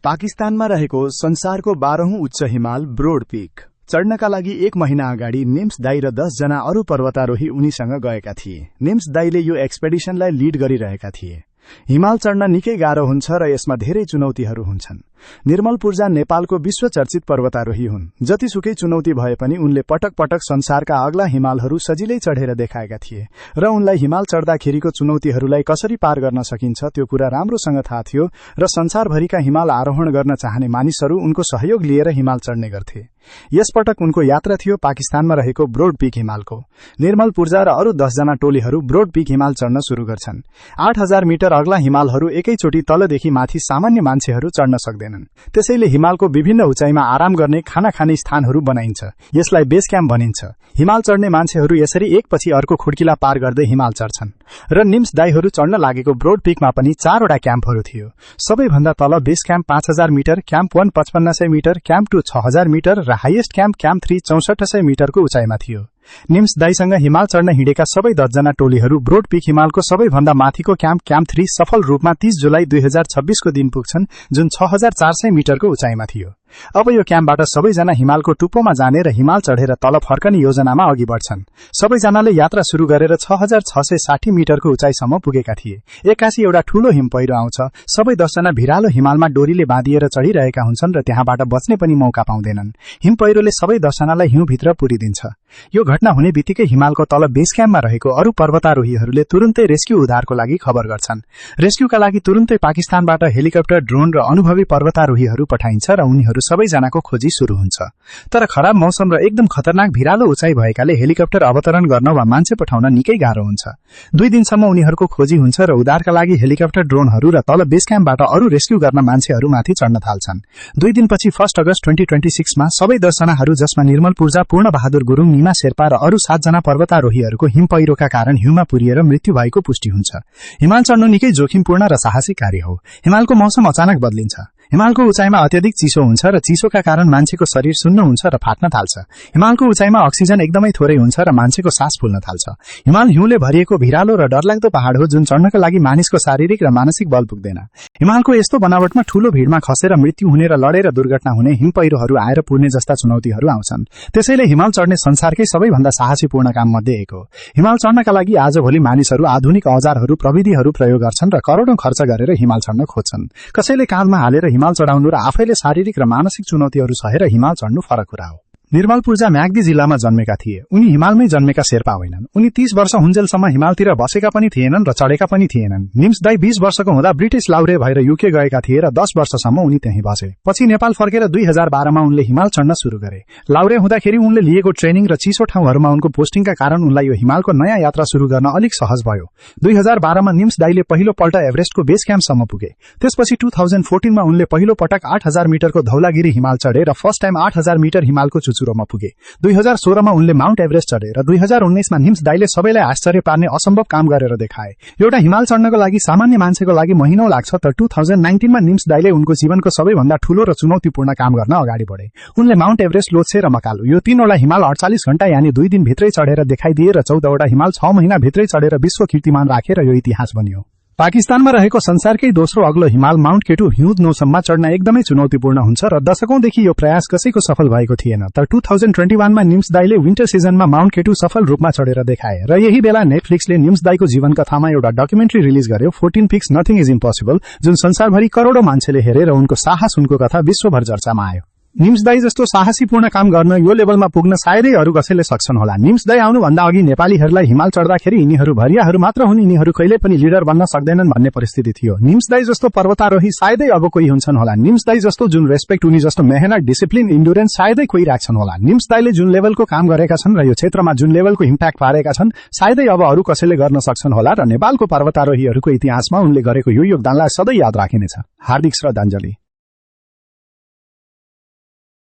पाकिस्तानमा रहेको संसारको 12औं उच्च हिमाल ब्रोड पीक चढ्नका लागि 1 महिना अगाडि निम्स दाई र 10 जना अरू पर्वतारोही उनीसँग गएका थिए। निम्स दाईले यो एक्सपेडिसनलाई लिड गरिरहेका थिए। हिमाल चढ्न निकै गाह्रो हुन्छ र यसमा धेरै चुनौतीहरू हुन्छन्। निर्मल पूर्जा नेपालको विश्व चर्चित पर्वतारोही हुन्। जतिसुकै चुनौती भए पनि उनले पटक पटक संसारका अग्ला हिमालहरू सजिलै चढेर देखाएका थिए र उनलाई हिमाल चढ्दाखेरिको चुनौतीहरूलाई कसरी पार गर्न सकिन्छ त्यो कुरा राम्रोसँग थाहा थियो र संसारभरिका हिमाल आरोहण गर्न चाहने मानिसहरू उनको सहयोग लिएर हिमाल चढ्ने गर्थे। यसपटक उनको यात्रा थियो पाकिस्तानमा रहेको ब्रोड पीक हिमालको। निर्मल पूर्जा र अरू 10 जना टोलीहरू ब्रोड पीक हिमाल चढ्न सुरु गर्छन्। 8000 मिटर अग्ला हिमालहरू एकैचोटि तलदेखि माथि सामान्य मान्छेहरू चढ्न सक्दैनन्। त्यसैले हिमालको विभिन्न उचाइमा आराम गर्ने खाना खाने स्थानहरू बनाइन्छ। यसलाई बेस क्याम्प भनिन्छ। हिमाल चढ्ने मान्छेहरू यसरी एकपछि अर्को खुड्किला पार गर्दै हिमाल चढ्छन् र निम्स दाईहरू चढ्न लागेको ब्रोड पीकमा पनि 4 वटा क्याम्पहरू थियो। सबैभन्दा तल base camp 5000 metre, camp 1 5500 metre, camp 2 6000 metre र हाईएस्ट क्याम्प 3 6400 मिटरको उचाइमा थियो। निम्स दाईसँग हिमाल चढ्न हिँडेका सबै 10 जना टोलीहरू ब्रोड पीक हिमालको सबैभन्दा माथिको क्याम्प 3 सफल रूपमा 30 जुलाई 2026 को दिन पुग्छन्, जुन 6400 मिटरको उचाइमा थियो। अब यो क्याम्पबाट सबैजना हिमालको टुप्पोमा जाने र हिमाल चढेर तल फर्कने योजनामा अघि बढ्छन्। सबैजनाले यात्रा सुरु गरेर 6660 मिटरको उचाइसम्म पुगेका थिए। एक्कासी एउटा ठूलो हिम पहिरो आउँछ। सबै 10 जना भिरालो हिमालमा डोरीले बाँधिएर चढिरहेका हुन्छन् र त्यहाँबाट बच्ने पनि मौका पाउँदैनन्। हिम पहिरोले सबै 10 जनालाई हिउँभित्र पुरिदिन्छ। यो घटना हुने बित्तिकै हिमालको तल बेस क्याम्पमा रहेको अरू पर्वतारोहीहरूले तुरुन्तै रेस्क्यु उद्धारको लागि खबर गर्छन्। रेस्क्युका लागि तुरुन्तै पाकिस्तानबाट हेलिकप्टर, ड्रोन र अनुभवी पर्वतारोहीहरू पठाइन्छ र उनीहरू सबैजनाको खोजी सुरु हुन्छ। तर खराब मौसम र एकदम खतरनाक भिरालो उचाइ भएकाले हेलिकप्टर अवतरण गर्न वा मान्छे पठाउन निकै गाह्रो हुन्छ। 2 दिनसम्म उनीहरूको खोजी हुन्छ र उद्धारका लागि हेलिकप्टर, ड्रोनहरू र तल बेस क्याम्पबाट अरू रेस्क्यु गर्न मान्छेहरू माथि चढ्न थाल्छन्। 2 दिनपछि 1 अगस्त 2026 मा सबै 10 जनाहरू, जसमा निर्मल पूर्जा, पूर्ण बहादुर गुरुङ, निमा शेर्पा र अरू 7 जना पर्वतारोहीहरूको हिम पहिरोका कारण हिउँमा पुरिएर मृत्यु भएको पुष्टि हुन्छ। हिमाल चढ्नु निकै जोखिमपूर्ण र साहसी कार्य हो। हिमालको मौसम अचानक बदलिन्छ। हिमालको उचाइमा अत्यधिक चिसो हुन्छ र चिसोका कारण मान्छेको शरीर सुन्न हुन्छ र फाट्न थाल्छ। हिमालको उचाइमा अक्सिजन एकदमै थोरै हुन्छ र मान्छेको सास फुल्न थाल्छ। हिमाल हिउँले भरिएको भिरालो र डरलाग्दो पहाड हो जुन चढ्नका लागि मानिसको शारीरिक र मानसिक बल पुग्दैन। हिमालको यस्तो बनावटमा ठूलो भिडमा खसेर मृत्यु हुने र लडेर दुर्घटना हुने, हिम पहिरोहरू आएर पुर्ने जस्ता चुनौतीहरू आउँछन्। त्यसैले हिमाल चढ्ने संसारकै सबैभन्दा साहसीपूर्ण काम मध्ये एक हो। हिमाल चढ्नका लागि आजभोलि मानिसहरू आधुनिक औजारहरू, प्रविधिहरू प्रयोग गर्छन् र करोडौं खर्च गरेर हिमाल चढ्न खोज्छन्। कसैले काँधमा हालेर हिमाल चढाउनु र आफैले शारीरिक र मानसिक चुनौतीहरू सहेर हिमाल चढ्नु फरक कुरा हो। निर्मल पूर्जा म्याग्दी जिल्लामा जन्मेका थिए। उनी हिमालमै जन्मेका शेर्पा होइनन्। उनी 30 वर्ष हुन्जेलसम्म हिमालतिर बसेका पनि थिएनन् र चढेका पनि थिएनन्। निम्स दाई 20 वर्षको हुँदा ब्रिटिश लाउरे भएर युके गएका थिए र 10 वर्षसम्म उनी त्यही बसे। पछि नेपाल फर्केर 2012 मा उनले हिमाल चढ्न सुरु गरे। लाउरे हुँदाखेरि उनले लिएको ट्रेनिङ र चिसो ठाउँहरूमा उनको पोस्टिङका कारण उनलाई यो हिमालको नयाँ यात्रा सुरु गर्न अलिक सहज भयो। 2012 मा निम्स दाईले पहिलो पल्ट एभरेस्टको बेस क्याम्पसम्म पुगे। त्यसपछि 2014 मा उनले पहिलो पटक 8000 मिटरको धौलागिरी हिमाल चढे र फर्स्ट टाइम 8000 मिटर हिमालको चुचुरोमा पुगे। 2016 मा उनले माउन्ट एभरेस्ट चढे र 2019 मा निम्स दाईले सबैलाई आश्चर्य पार्ने असम्भव काम गरेर देखाए। एउटा हिमाल चढ्नको लागि सामान्य मान्छेको लागि महिनौं लाग्छ, तर 2019 मा निम्स दाईले उनको जीवनको सबैभन्दा ठूलो र चुनौतीपूर्ण काम गर्न अगाडि बढे। उनले माउन्ट एभरेस्ट, लोत्से र मकालु यो 3 वटा हिमाल 48 घण्टा यानि 2 दिन भित्रै चढेर देखाइदिए र 14 वटा हिमाल 6 महिना भित्रै चढेर विश्व कीर्तिमान राखे र यो इतिहास बन्यो। पाकिस्तानमा रहेको संसारकै दोस्रो अग्लो हिमाल माउन्ट केटु हिउँद मौसममा चढ्न एकदमै चुनौतीपूर्ण हुन्छ र दशकौंदेखि यो प्रयास कसैको सफल भएको थिएन। तर 2021 मा निम्स दाईले विन्टर सिजनमा माउन्ट केटु सफल रूपमा चढेर देखाए र यही बेला नेटफ्लिक्सले निम्स दाईको जीवन कथामा एउटा डकुमेन्ट्री रिलिज गर्यो, 14 पिक्स नथिङ इज इम्पोसिबल, जुन संसारभरि करोडौं मान्छेले हेरे र उनको साहस, उनको कथा विश्वभर चर्चामा आयो। निम्स दाई जस्तो साहसीपूर्ण काम गर्न, यो लेभलमा पुग्न सायदै अरू कसैले सक्छन् होला। निम्स दाई आउनुभन्दा अघि नेपालीहरूलाई हिमाल चढ्दाखेरि यिनीहरू भरियाहरू मात्र हुन्, यिनीहरू कहिले पनि लिडर बन्न सक्दैनन् भन्ने परिस्थिति थियो। निम्स दाई जस्तो पर्वतारोही सायदै अब कोही हुन्छन् होला। निम्स दाई जस्तो जुन रेस्पेक्ट, उनी जस्तो मेहनत, डिसिप्लिन, इन्डुरेन्स सायदै कोही राख्छन् होला। निम्स दाईले जुन लेभलको काम गरेका छन् र यो क्षेत्रमा जुन लेभलको इम्प्याक्ट पारेका छन्, सायदै अब अरू कसैले गर्न सक्छन् होला र नेपालको पर्वतारोहीहरूको इतिहासमा उनले गरेको यो योगदानलाई सधैँ याद राखिनेछ। हार्दिक श्रद्धाञ्जली।